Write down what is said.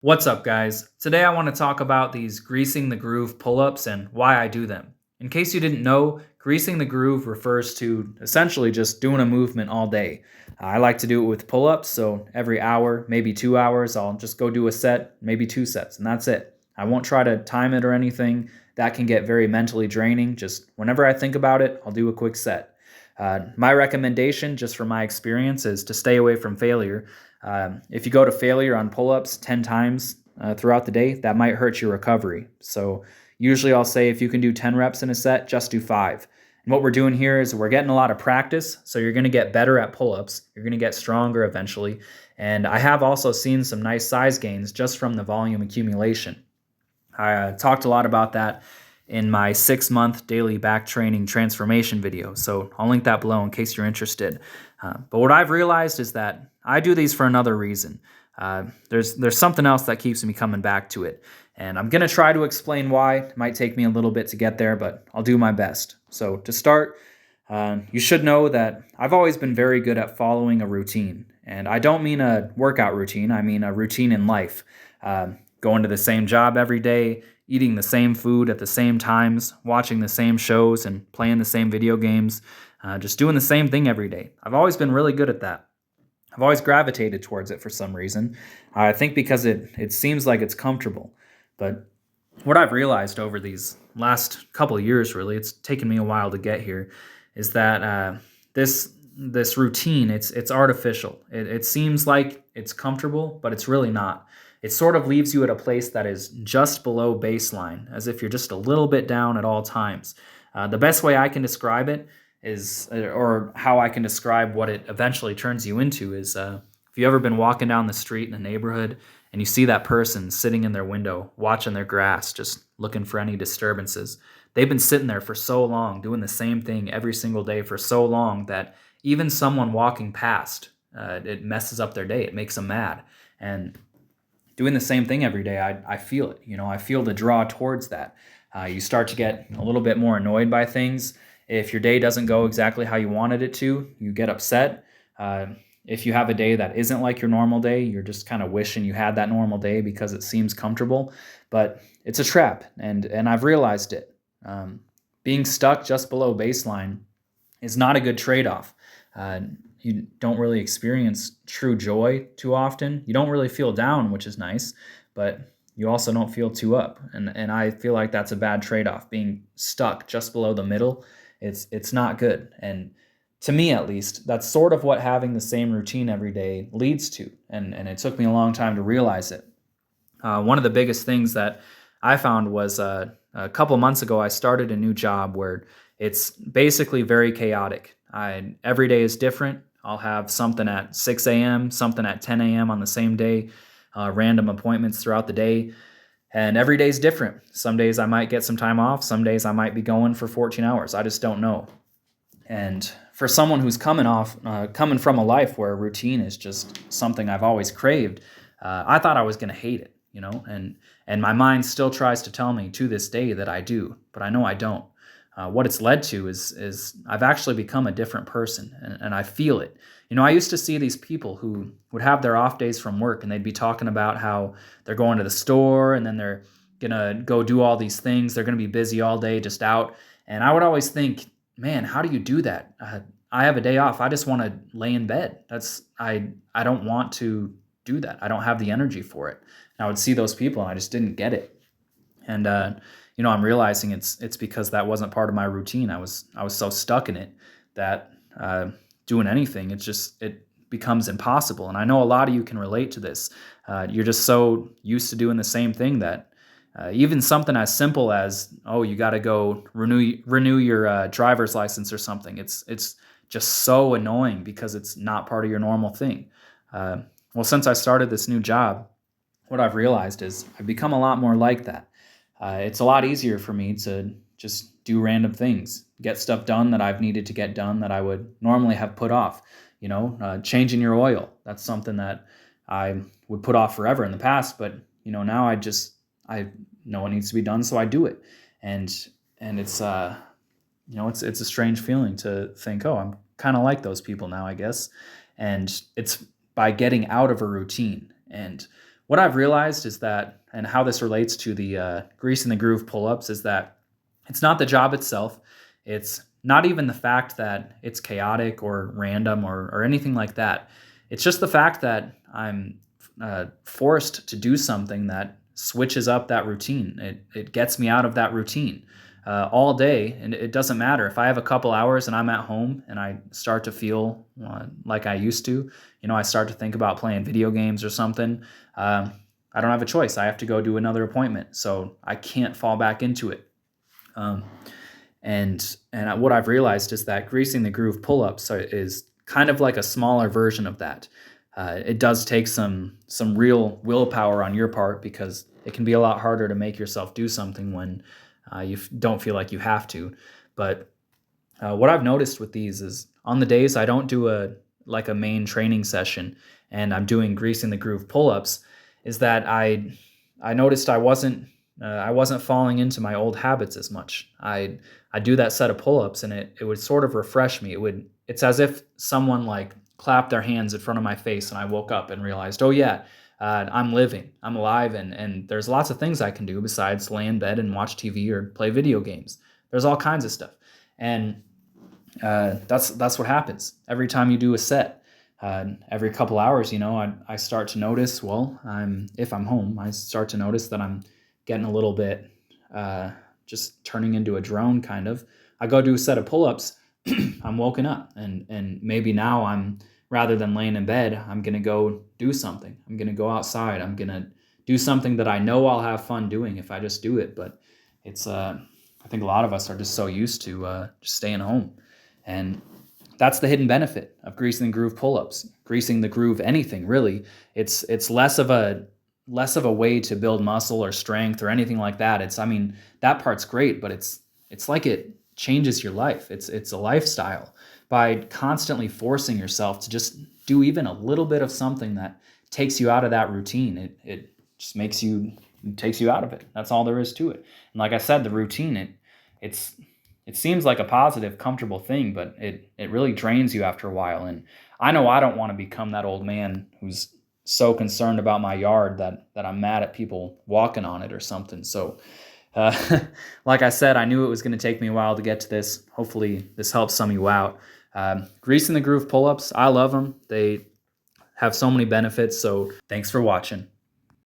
What's up, guys? Today I want to talk about these greasing the groove pull-ups and why I do them. In case you didn't know, greasing the groove refers to essentially just doing a movement all day. I like to do it with pull-ups, so every hour, maybe 2 hours, I'll just go do a set, maybe two sets, and that's it. I won't try to time it or anything. That can get very mentally draining. Just whenever I think about it, I'll do a quick set. My recommendation, just from my experience, is to stay away from failure. If you go to failure on pull-ups 10 times throughout the day, that might hurt your recovery. So usually I'll say if you can do 10 reps in a set, just do 5. And what we're doing here is we're getting a lot of practice, so you're going to get better at pull-ups. You're going to get stronger eventually. And I have also seen some nice size gains just from the volume accumulation. I talked a lot about that in my 6-month daily back training transformation video, so I'll link that below in case you're interested. But what I've realized is that I do these for another reason. There's something else that keeps me coming back to it, and I'm going to try to explain why. It might take me a little bit to get there, but I'll do my best. So to start, you should know that I've always been very good at following a routine, and I don't mean a workout routine, I mean a routine in life. Going to the same job every day, eating the same food at the same times, watching the same shows and playing the same video games, just doing the same thing every day. I've always been really good at that. I've always gravitated towards it for some reason. I think because it seems like it's comfortable. But what I've realized over these last couple of years, really, it's taken me a while to get here, is that this routine, it's artificial. It seems like it's comfortable, but it's really not. It sort of leaves you at a place that is just below baseline, as if you're just a little bit down at all times. The best way I can describe it is, or how I can describe what it eventually turns you into is, if you ever been walking down the street in a neighborhood and you see that person sitting in their window, watching their grass, just looking for any disturbances. They've been sitting there for so long, doing the same thing every single day for so long that even someone walking past, it messes up their day. It makes them mad. And doing the same thing every day, I feel it. I feel the draw towards that. You start to get a little bit more annoyed by things. If your day doesn't go exactly how you wanted it to, you get upset. If you have a day that isn't like your normal day, you're just kind of wishing you had that normal day because it seems comfortable. But it's a trap, and I've realized it. Being stuck just below baseline is not a good trade-off. You don't really experience true joy too often. You don't really feel down, which is nice, but you also don't feel too up. And I feel like that's a bad trade-off. Being stuck just below the middle, it's not good. And to me, at least, that's sort of what having the same routine every day leads to. And it took me a long time to realize it. One of the biggest things that I found was a couple months ago, I started a new job where it's basically very chaotic. Every day is different. I'll have something at 6 a.m., something at 10 a.m. on the same day, random appointments throughout the day. And every day is different. Some days I might get some time off. Some days I might be going for 14 hours. I just don't know. And for someone who's coming from a life where routine is just something I've always craved, I thought I was going to hate it, and my mind still tries to tell me to this day that I do, but I know I don't. What it's led to is I've actually become a different person, and I feel it. I used to see these people who would have their off days from work, and they'd be talking about how they're going to the store, and then they're gonna go do all these things. They're gonna be busy all day, just out. And I would always think, man, how do you do that? I have a day off. I just want to lay in bed. I don't want to do that. I don't have the energy for it. And I would see those people, and I just didn't get it. And I'm realizing it's because that wasn't part of my routine. I was so stuck in it that doing anything, it becomes impossible. And I know a lot of you can relate to this. You're just so used to doing the same thing that even something as simple as, oh, you got to go renew your driver's license or something. It's just so annoying because it's not part of your normal thing. Well, since I started this new job, what I've realized is I've become a lot more like that. It's a lot easier for me to just do random things, get stuff done that I've needed to get done that I would normally have put off. Changing your oil. That's something that I would put off forever in the past, but now I know it needs to be done, so I do it. And it's it's a strange feeling to think, oh, I'm kind of like those people now, I guess. And it's by getting out of a routine. And what I've realized is that, and how this relates to the grease in the groove pull-ups, is that it's not the job itself. It's not even the fact that it's chaotic or random or anything like that. It's just the fact that I'm forced to do something that switches up that routine. It gets me out of that routine all day, and it doesn't matter if I have a couple hours and I'm at home and I start to feel like I used to. I start to think about playing video games or something. I don't have a choice. I have to go do another appointment, so I can't fall back into it. And what I've realized is that greasing the groove pull-ups is kind of like a smaller version of that. It does take some real willpower on your part, because it can be a lot harder to make yourself do something when you don't feel like you have to. But what I've noticed with these is, on the days I don't do a main training session and I'm doing greasing the groove pull-ups, is that I noticed I wasn't falling into my old habits as much. I do that set of pull-ups and it would sort of refresh me. It's as if someone like clapped their hands in front of my face and I woke up and realized, oh yeah, I'm living, I'm alive, and there's lots of things I can do besides lay in bed and watch TV or play video games. There's all kinds of stuff. And that's what happens every time you do a set. Every couple hours, I start to notice, if I'm home, I start to notice that I'm getting a little bit just turning into a drone kind of. I go do a set of pull-ups, I'm woken up, and maybe now rather than laying in bed, I'm going to go do something. I'm going to go outside. I'm going to do something that I know I'll have fun doing if I just do it. But it's, I think a lot of us are just so used to just staying home. And that's the hidden benefit of greasing the groove pull-ups, greasing the groove anything really. It's less of a way to build muscle or strength or anything like that. That part's great, but it's like it changes your life. It's a lifestyle. By constantly forcing yourself to just do even a little bit of something that takes you out of that routine, it just takes you out of it. That's all there is to it. And like I said, the routine, it seems like a positive, comfortable thing, but it really drains you after a while. And I know I don't want to become that old man who's so concerned about my yard that I'm mad at people walking on it or something. So like I said, I knew it was going to take me a while to get to this. Hopefully this helps some of you out. Greasing the groove pull-ups, I love them. They have so many benefits. So thanks for watching.